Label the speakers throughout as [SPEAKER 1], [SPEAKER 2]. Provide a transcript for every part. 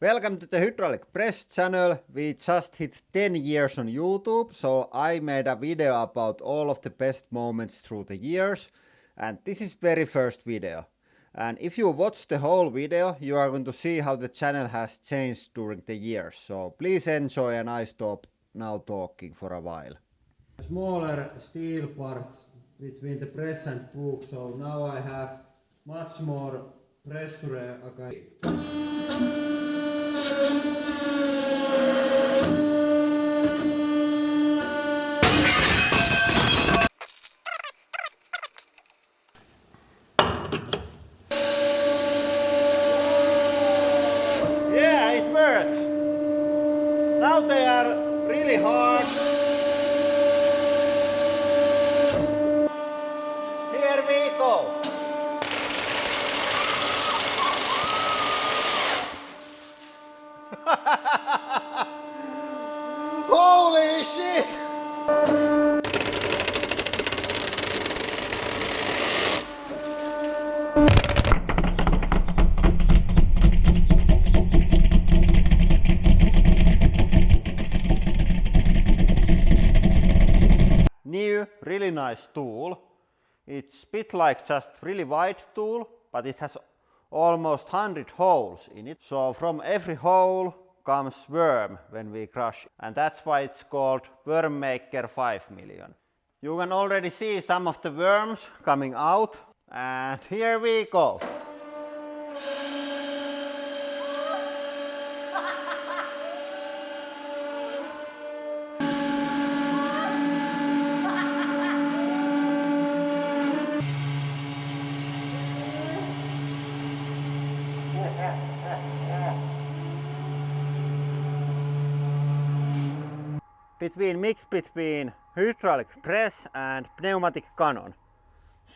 [SPEAKER 1] Welcome to the Hydraulic Press channel. We just hit 10 years on YouTube, so I made a video about all of the best moments through the years, and this is very first video. And if you watch the whole video, you are going to see how the channel has changed during the years, so please enjoy, and I stop now talking for a while. Smaller steel parts between the press and book, so now I have much more pressure. Yeah, it works. Now they are really hard. Here we go. Holy shit! New, really nice tool. It's a bit like just really wide tool, but it has almost 100 holes in it. So from every hole comes worm when we crush, and that's why it's called Worm Maker 5 million. You can already see some of the worms coming out, and here we go. Mix between hydraulic press and pneumatic cannon.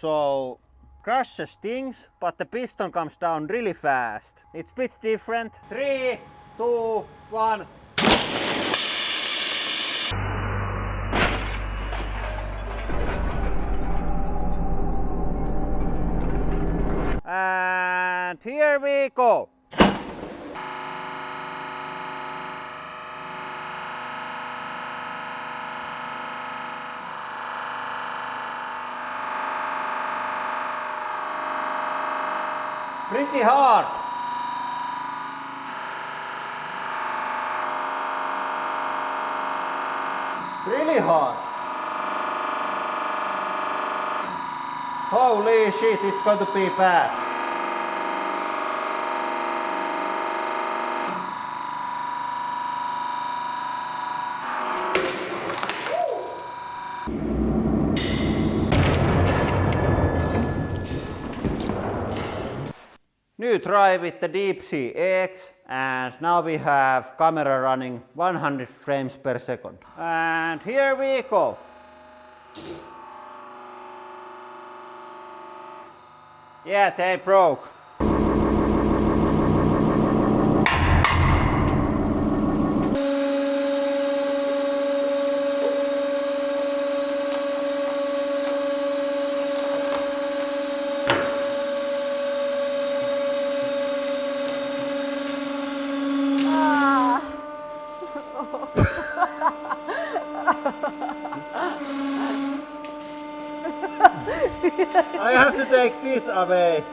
[SPEAKER 1] So crusher stings, but the piston comes down really fast. It's a bit different. 3, 2, 1. And here we go. Pretty hard. Really hard. Holy shit, it's going to be bad. New try with the deep sea eggs, and now we have camera running 100 frames per second. And here we go. Yeah, they broke. I have to take this away.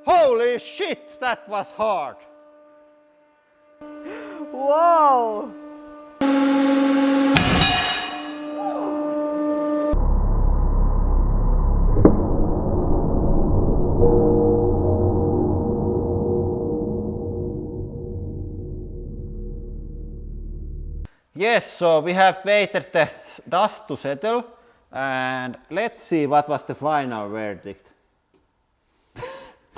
[SPEAKER 1] Holy shit, that was hard!
[SPEAKER 2] Whoa!
[SPEAKER 1] Yes, so we have waited the dust to settle and let's see what was the final verdict.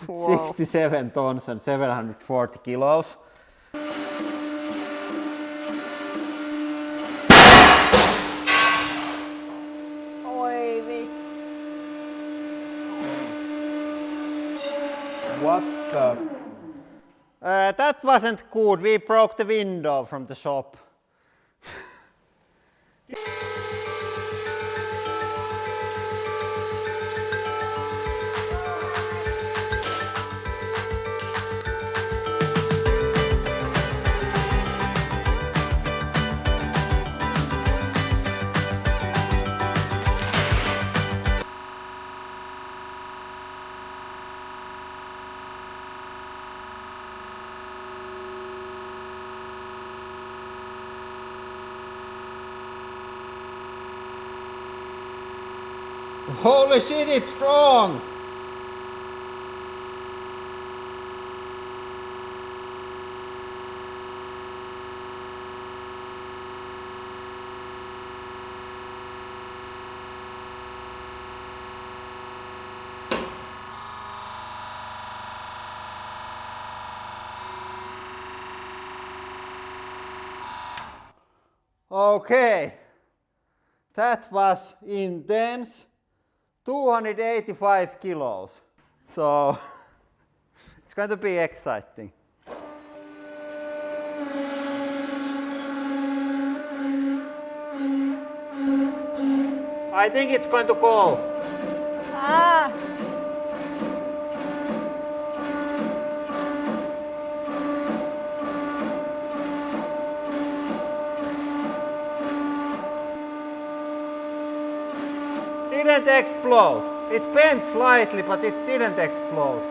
[SPEAKER 2] Whoa.
[SPEAKER 1] 67 tons and 740 kilos.
[SPEAKER 2] Oi vi.
[SPEAKER 3] What the?
[SPEAKER 1] That wasn't good. We broke the window from the shop. Holy shit, it's strong! Okay, that was intense. 285 kilos. So it's going to be exciting. I think it's going to go.
[SPEAKER 2] Ah.
[SPEAKER 1] Didn't explode. It bent slightly, but it didn't explode.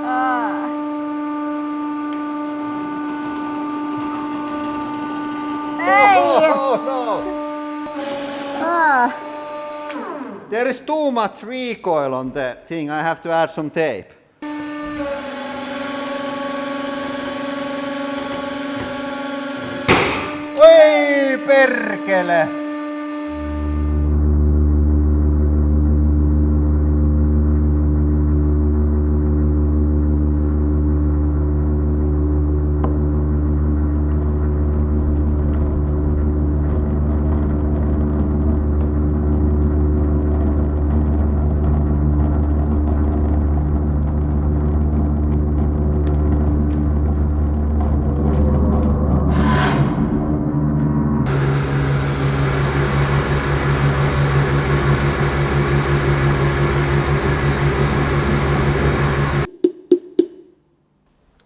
[SPEAKER 2] Ah. Hey.
[SPEAKER 1] Oh no!
[SPEAKER 2] Ah.
[SPEAKER 1] There is too much recoil on the thing. I have to add some tape. Oi perkele!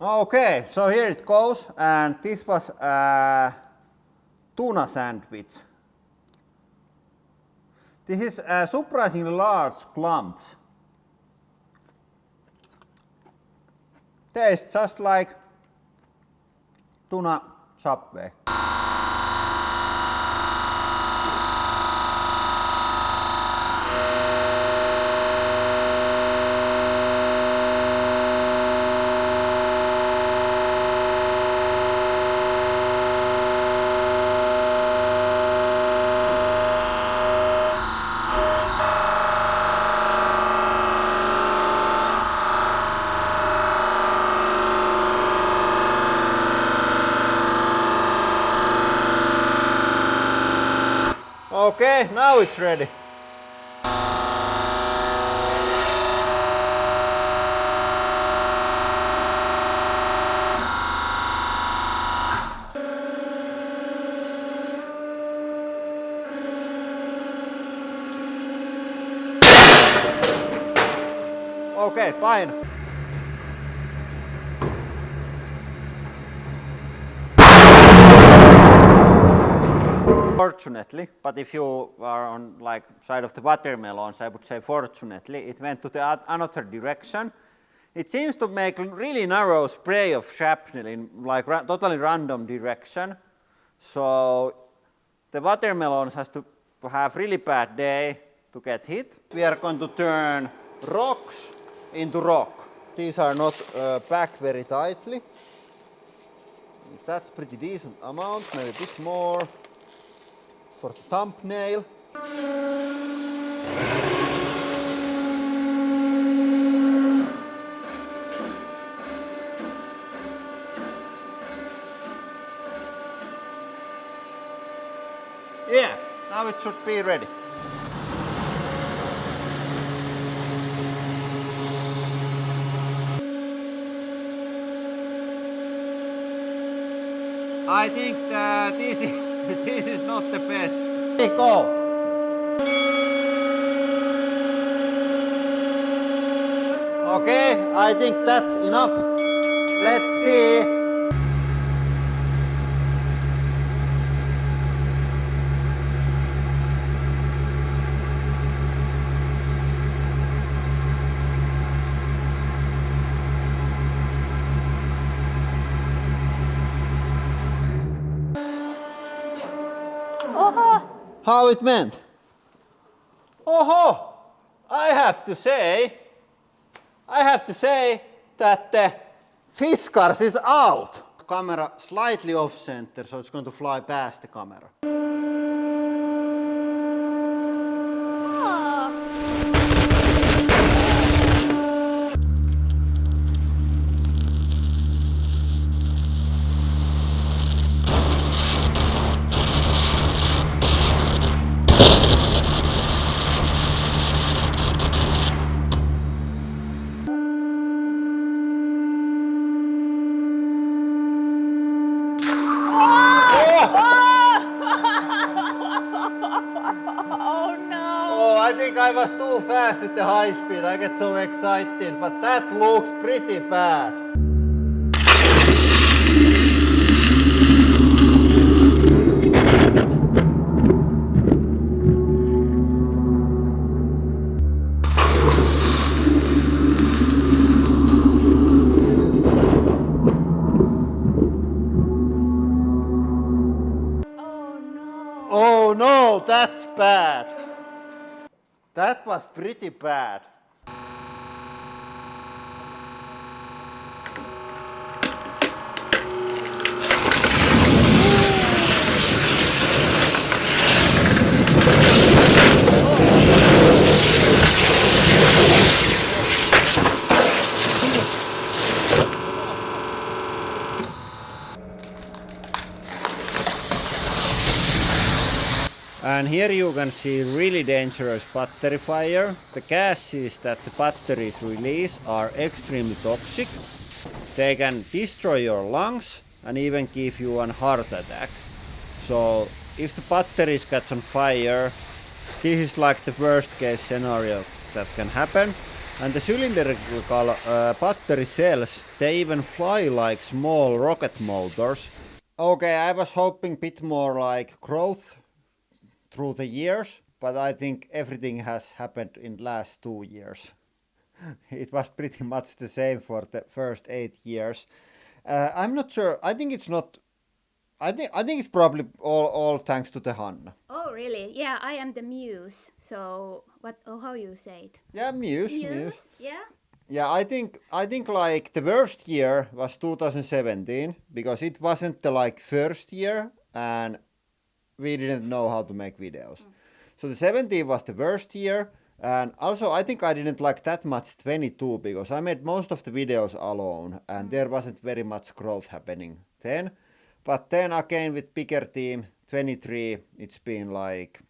[SPEAKER 1] Okay, so here it goes, and this was a tuna sandwich. This is surprisingly large clumps. Tastes just like tuna Subway. Okay, now it's ready. Okay, fine. Fortunately, but if you are on like side of the watermelons, I would say fortunately, it went to the another direction. It seems to make really narrow spray of shrapnel in like totally random direction. So the watermelons has to have really bad day to get hit. We are going to turn rocks into rock. These are not packed very tightly. That's pretty decent amount, maybe a bit more for the thumbnail. Yeah, now it should be ready. I think that this is not the best. Hey, go! Okay, I think that's enough. Let's see.
[SPEAKER 2] Oho!
[SPEAKER 1] How it went? Oh, I have to say that the Fiskars is out. Camera slightly off center, so it's going to fly past the camera.
[SPEAKER 2] Ah. Oh no!
[SPEAKER 1] Oh, I think I was too fast with the high speed. I get so excited, but that looks pretty bad.
[SPEAKER 2] Oh no!
[SPEAKER 1] Oh no, that's bad. That was pretty bad. And here you can see really dangerous battery fire. The gases that the batteries release are extremely toxic. They can destroy your lungs and even give you a heart attack. So if the batteries catch on fire, this is like the worst case scenario that can happen. And the cylindrical battery cells, they even fly like small rocket motors. Okay, I was hoping a bit more like growth through the years, but I think everything has happened in last 2 years. It was pretty much the same for the first 8 years. I'm not sure. I think it's not. I think it's probably all thanks to the Hanna.
[SPEAKER 2] Oh really? Yeah, I am the muse. So what? Oh, how you say it?
[SPEAKER 1] Yeah, Muse.
[SPEAKER 2] Yeah.
[SPEAKER 1] Yeah, I think like the worst year was 2017 because it wasn't the like first year and we didn't know how to make videos. So the 17 was the worst year, and also I think I didn't like that much 22 because I made most of the videos alone and there wasn't very much growth happening then. But then again with bigger team, 23, it's been like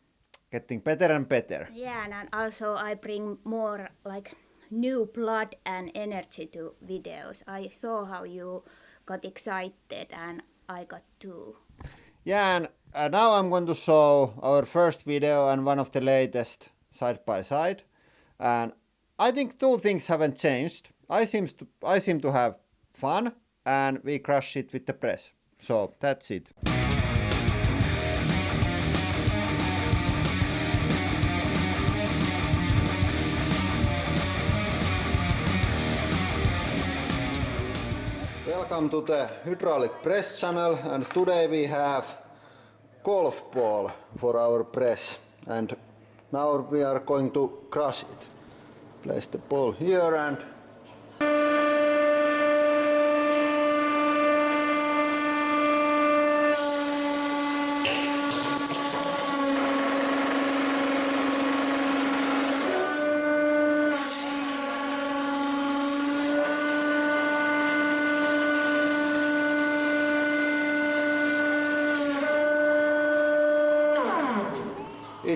[SPEAKER 1] getting better and better.
[SPEAKER 2] Yeah, and also I bring more like new blood and energy to videos. I saw how you got excited and I got too.
[SPEAKER 1] Yeah, and now I'm going to show our first video and one of the latest side by side. And I think two things haven't changed. I seem to have fun and we crush it with the press. So that's it. Welcome to the hydraulic press channel, and today we have golf ball for our press, and now we are going to crush it. Place the ball here and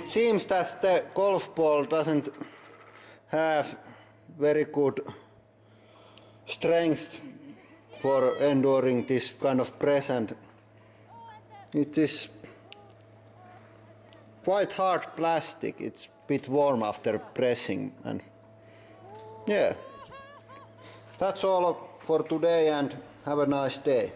[SPEAKER 1] it seems that the golf ball doesn't have very good strength for enduring this kind of press, and it is quite hard plastic. It's a bit warm after pressing, and yeah, that's all for today and have a nice day.